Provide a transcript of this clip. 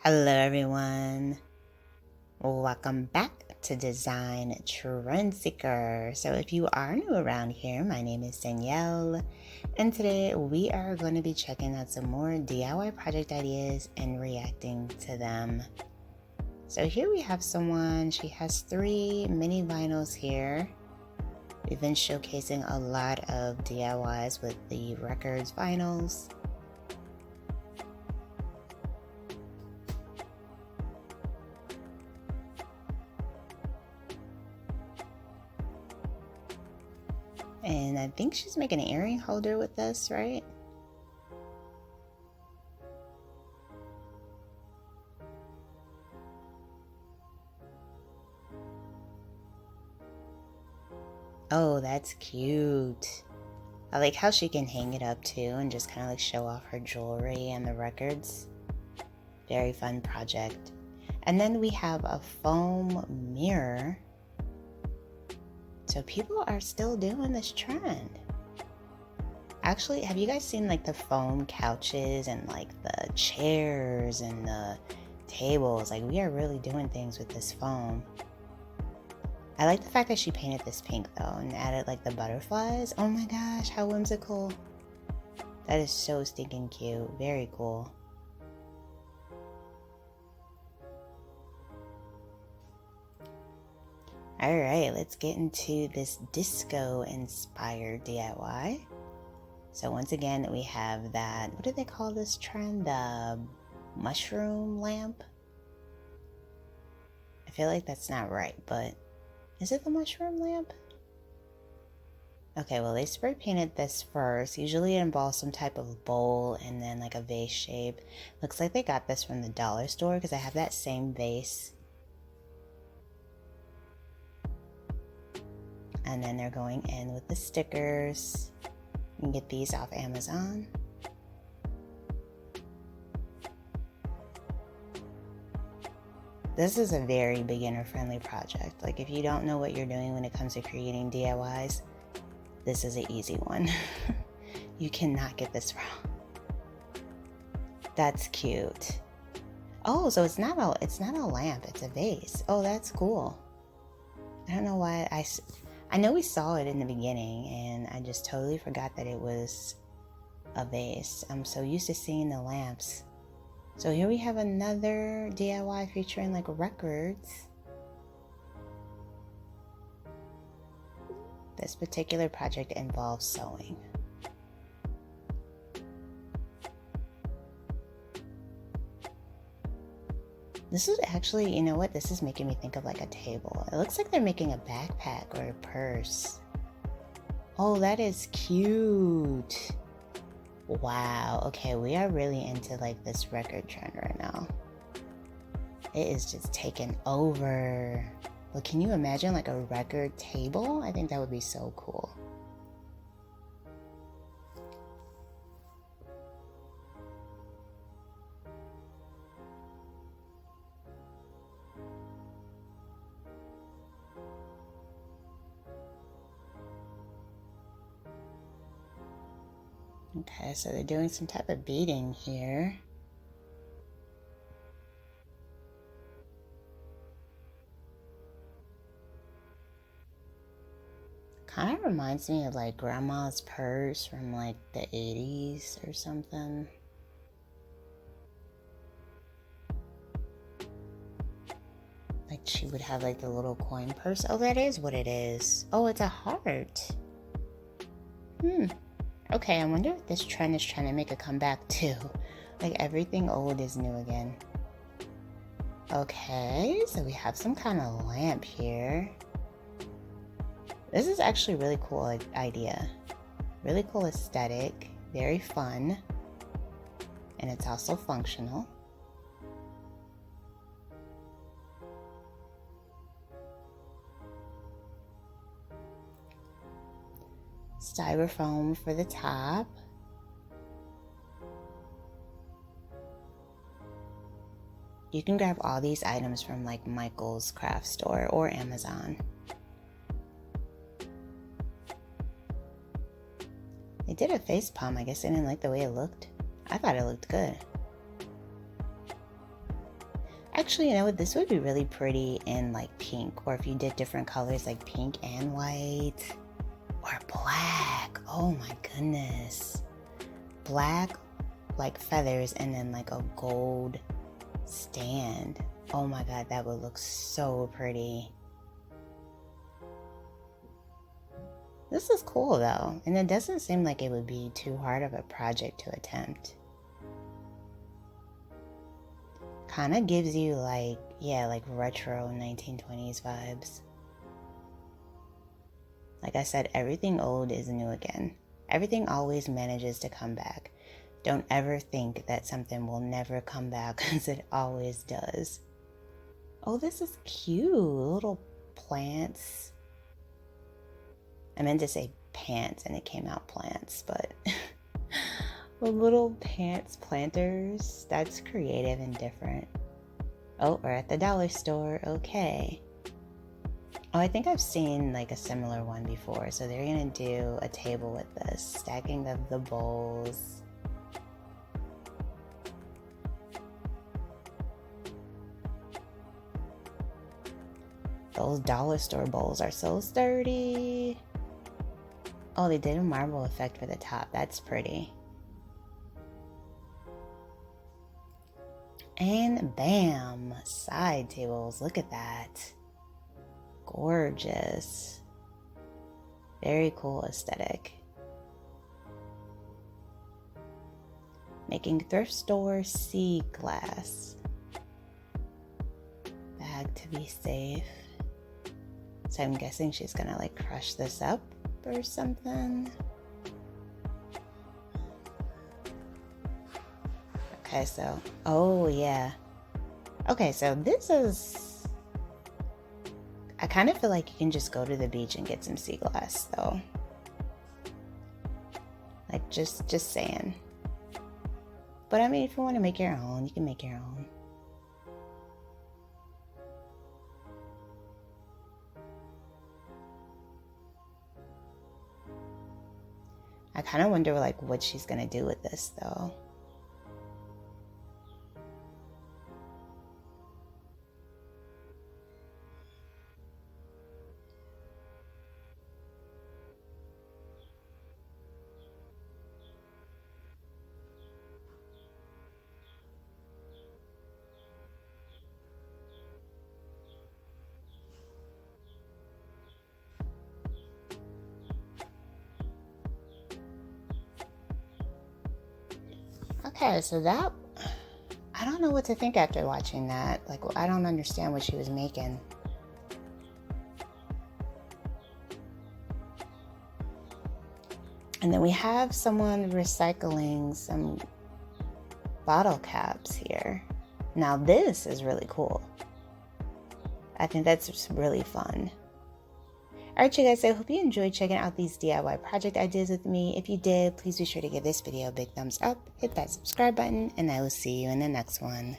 Hello everyone, welcome back to Design Trend Seeker. So if you are new around here, my name is Danielle, and today we are going to be checking out some more DIY project ideas and reacting to them. So here we have someone, she has 3 mini vinyls here. We've been showcasing a lot of DIYs with the records vinyls. And I think she's making an earring holder with this, right? Oh, that's cute. I like how she can hang it up too and just kind of like show off her jewelry and the records. Very fun project. And then we have a foam mirror. So people are still doing this trend. Actually, have you guys seen like the foam couches and like the chairs and the tables? Like we are really doing things with this foam. I like the fact that she painted this pink though and added like the butterflies. Oh my gosh, how whimsical. That is so stinking cute. Very cool. Alright, let's get into this disco inspired DIY. So once again, we have that, what do they call this trend? The mushroom lamp? I feel like that's not right, but is it the mushroom lamp? Okay, well they spray painted this first. Usually it involves some type of bowl and then like a vase shape. Looks like they got this from the dollar store because I have that same vase. And then they're going in with the stickers. You can get these off Amazon. This is a very beginner friendly project. Like if you don't know what you're doing when it comes to creating DIYs, this is an easy one. You cannot get this wrong. That's cute. Oh, so it's not a lamp, it's a vase. Oh, that's cool. I don't know why I know we saw it in the beginning and I just totally forgot that it was a vase. I'm so used to seeing the lamps. So here we have another DIY featuring like records. This particular project involves sewing. This is actually, you know what? This is making me think of like a table. It looks like they're making a backpack or a purse. Oh, that is cute. Wow. Okay, we are really into like this record trend right now. It is just taking over. But can you imagine like a record table? I think that would be so cool. Okay, so they're doing some type of beading here. Kind of reminds me of like grandma's purse from like the 80s or something. Like she would have like the little coin purse. Oh, that is what it is. Oh, it's a heart. Okay, I wonder if this trend is trying to make a comeback too. Like everything old is new again. Okay, so we have some kind of lamp here. This is actually a really cool idea. Really cool aesthetic, very fun, and it's also functional. Styrofoam for the top. You can grab all these items from like Michael's craft store or Amazon. They did a face palm. I guess they didn't like the way it looked. I thought it looked good. Actually, you know what? This would be really pretty in like pink, or if you did different colors like pink and white, or black. Oh my goodness. Black, like feathers, and then like a gold stand. Oh my god, that would look so pretty. This is cool though, and it doesn't seem like it would be too hard of a project to attempt. Kind of gives you like, yeah, like retro 1920s vibes. Like I said, everything old is new again. Everything always manages to come back. Don't ever think that something will never come back, because it always does. Oh, this is cute. Little plants. I meant to say pants and it came out plants, but the little pants planters, that's creative and different. Oh, we're at the dollar store. Okay. Oh, I think I've seen like a similar one before. So they're gonna do a table with this, stacking of the bowls. Those dollar store bowls are so sturdy. Oh, they did a marble effect for the top. That's pretty. And bam, side tables. Look at that. Gorgeous. Very cool aesthetic. Making thrift store sea glass. Bag to be safe. So I'm guessing she's gonna like crush this up or something. Okay, so, oh yeah. Okay, so this is, I kind of feel like you can just go to the beach and get some sea glass though. Like just saying. But I mean, if you want to make your own, you can make your own. I kind of wonder like what she's gonna do with this though. Okay, so that, I don't know what to think after watching that. Like, I don't understand what she was making. And then we have someone recycling some bottle caps here. Now this is really cool. I think that's just really fun. Alright you guys, I hope you enjoyed checking out these DIY project ideas with me. If you did, please be sure to give this video a big thumbs up, hit that subscribe button, and I will see you in the next one.